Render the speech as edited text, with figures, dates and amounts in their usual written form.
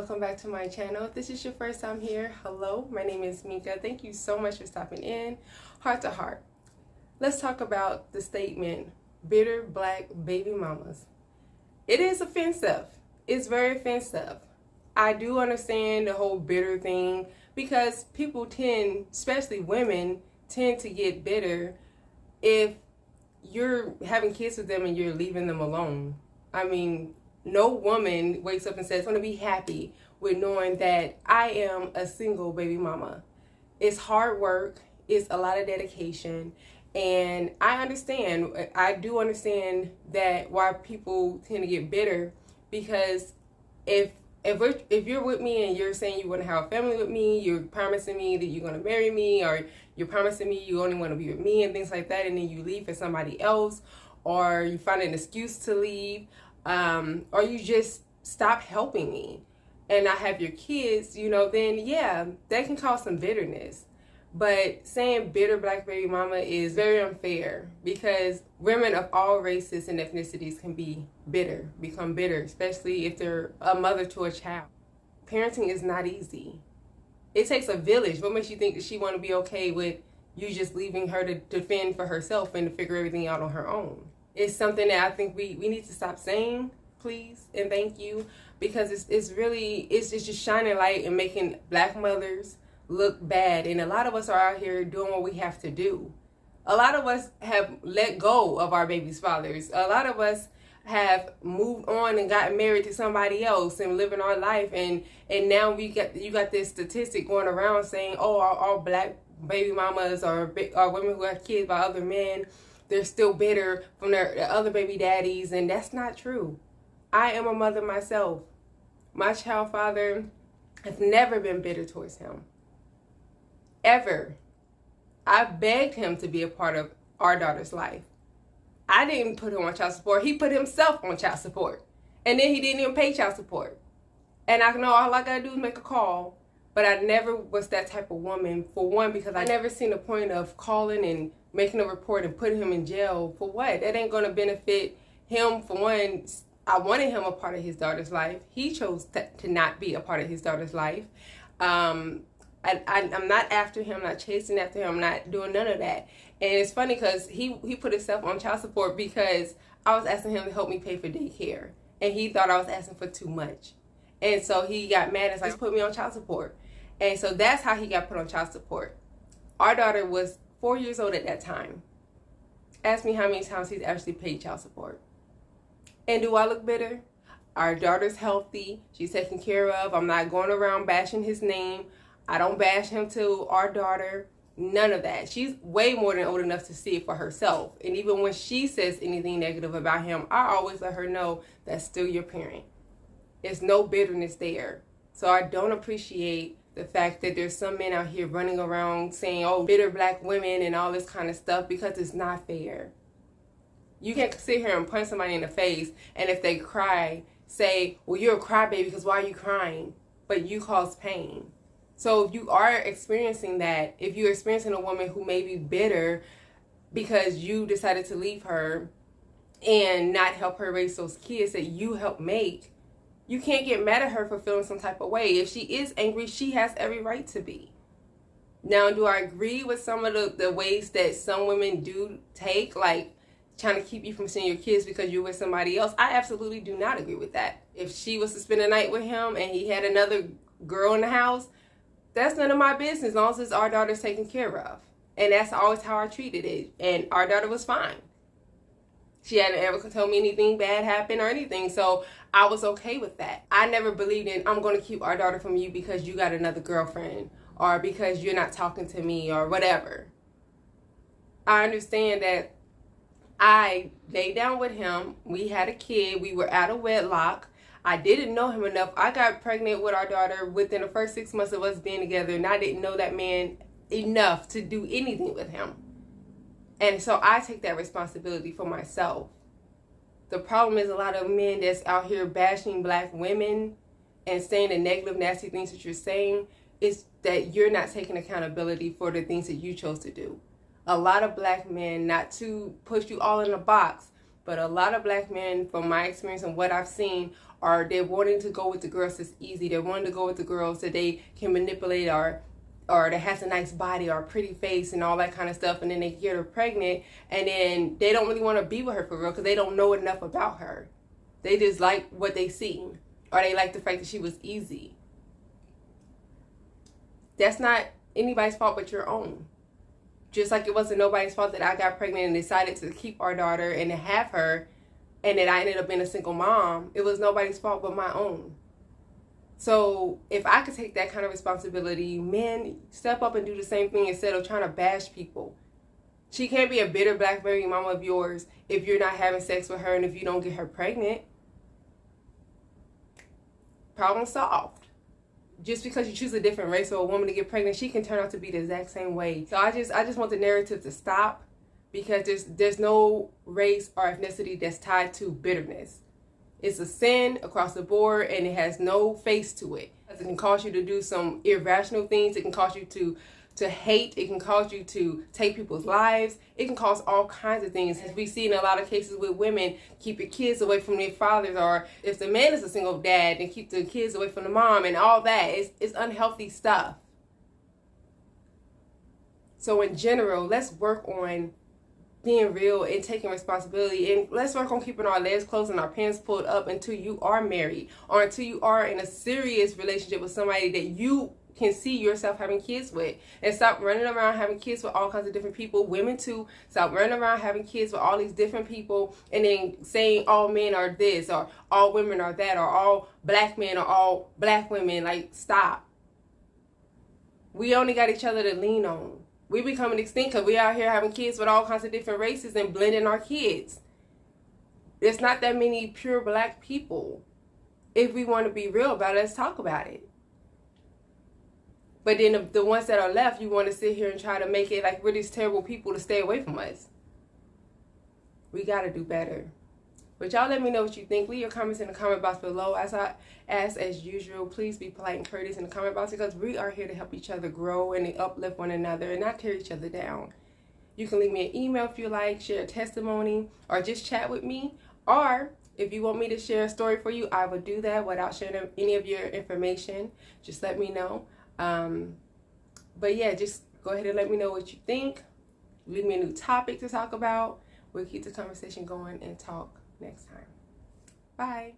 welcome back to my channel. If this is your first time here, hello, my name is Mika. Thank you so much for stopping in. Heart to heart, let's talk about the statement, bitter black baby mamas. It is offensive. It's very offensive. I do understand the whole bitter thing because people tend, especially women, tend to get bitter if you're having kids with them and you're leaving them alone. I mean, no woman wakes up and says, I'm going to be happy with knowing that I am a single baby mama. It's hard work. It's a lot of dedication. And I do understand that why people tend to get bitter, because if you're with me and you're saying you want to have a family with me, you're promising me that you're going to marry me, or you're promising me you only want to be with me and things like that, and then you leave for somebody else, or you find an excuse to leave, or you just stop helping me and I have your kids, then yeah, that can cause some bitterness. But saying bitter black baby mama is very unfair, because women of all races and ethnicities can become bitter, especially if they're a mother to a child. Parenting is not easy. It takes a village. What makes you think that she want to be okay with you just leaving her to defend for herself and to figure everything out on her own? It's something that I think we need to stop saying, please and thank you, because it's just shining light and making black mothers look bad. And a lot of us are out here doing what we have to do. A lot of us have let go of our baby's fathers. A lot of us have moved on and gotten married to somebody else and living our life, and now you got this statistic going around saying, oh, all black baby mamas or women who have kids by other men, they're still bitter from their other baby daddies, and that's not true. I am a mother myself. My child father has never been bitter towards him. Ever. I begged him to be a part of our daughter's life. I didn't put him on child support. He put himself on child support. And then he didn't even pay child support. And I know all I gotta do is make a call. But I never was that type of woman, for one, because I never seen the point of calling and making a report and putting him in jail. For what? That ain't gonna benefit him. For one, I wanted him a part of his daughter's life. He chose to not be a part of his daughter's life. I'm not after him, not chasing after him, I'm not doing none of that. And it's funny because he put himself on child support because I was asking him to help me pay for daycare. And he thought I was asking for too much. And so he got mad and like, put me on child support. And so that's how he got put on child support. Our daughter was 4 years old at that time. Ask me how many times he's actually paid child support. And do I look bitter? Our daughter's healthy. She's taken care of. I'm not going around bashing his name. I don't bash him to our daughter. None of that. She's way more than old enough to see it for herself. And even when she says anything negative about him, I always let her know that's still your parent. There's no bitterness there. So I don't appreciate the fact that there's some men out here running around saying, oh, bitter black women and all this kind of stuff, because it's not fair. You can't sit here and punch somebody in the face, and if they cry, say, well, you're a crybaby because why are you crying? But you cause pain. So if you are experiencing that, if you're experiencing a woman who may be bitter because you decided to leave her and not help her raise those kids that you helped make, you can't get mad at her for feeling some type of way. If she is angry, she has every right to be. Now, do I agree with some of the ways that some women do take, like trying to keep you from seeing your kids because you're with somebody else? I absolutely do not agree with that. If she was to spend a night with him and he had another girl in the house, that's none of my business, as long as it's our daughter's taken care of. And that's always how I treated it. And our daughter was fine. She hadn't ever told me anything bad happened or anything, so I was okay with that. I never believed in, I'm going to keep our daughter from you because you got another girlfriend, or because you're not talking to me, or whatever. I understand that I laid down with him. We had a kid. We were out of wedlock. I didn't know him enough. I got pregnant with our daughter within the first 6 months of us being together, and I didn't know that man enough to do anything with him. And so I take that responsibility for myself. The problem is a lot of men that's out here bashing black women and saying the negative, nasty things that you're saying, is that you're not taking accountability for the things that you chose to do. A lot of black men, not to push you all in a box, But a lot of black men, from my experience and what I've seen, they're wanting to go with the girls that's easy. They're wanting to go with the girls that they can manipulate, or that has a nice body or a pretty face and all that kind of stuff. And then they get her pregnant, and then they don't really want to be with her for real because they don't know enough about her. They just like what they see, or they like the fact that she was easy. That's not anybody's fault but your own. Just like it wasn't nobody's fault that I got pregnant and decided to keep our daughter and to have her, and that I ended up being a single mom. It was nobody's fault but my own. So if I could take that kind of responsibility, men, step up and do the same thing instead of trying to bash people. She can't be a bitter black baby mama of yours if you're not having sex with her and if you don't get her pregnant. Problem solved. Just because you choose a different race or a woman to get pregnant, she can turn out to be the exact same way. So I just want the narrative to stop, because there's no race or ethnicity that's tied to bitterness. It's a sin across the board, and it has no face to it. It can cause you to do some irrational things. It can cause you to hate. It can cause you to take people's lives. It can cause all kinds of things. As we see in a lot of cases with women, keep your kids away from their fathers, or if the man is a single dad, then keep the kids away from the mom, and all that. It's unhealthy stuff. So in general, let's work on being real and taking responsibility, and let's work on keeping our legs closed and our pants pulled up until you are married, or until you are in a serious relationship with somebody that you can see yourself having kids with. And stop running around having kids with all kinds of different people. Women too, stop running around having kids with all these different people and then saying all men are this, or all women are that, or all black men are all black women. Like, stop. We only got each other to lean on. We becoming extinct because we out here having kids with all kinds of different races and blending our kids. There's not that many pure black people. If we want to be real about it, let's talk about it. But then the ones that are left, you want to sit here and try to make it like we're these terrible people to stay away from us. We got to do better. But y'all let me know what you think. Leave your comments in the comment box below. As usual, please be polite and courteous in the comment box, because we are here to help each other grow and uplift one another and not tear each other down. You can leave me an email if you like, share a testimony, or just chat with me. Or if you want me to share a story for you, I will do that without sharing any of your information. Just let me know. But yeah, just go ahead and let me know what you think. Leave me a new topic to talk about. We'll keep the conversation going and talk next time. Bye.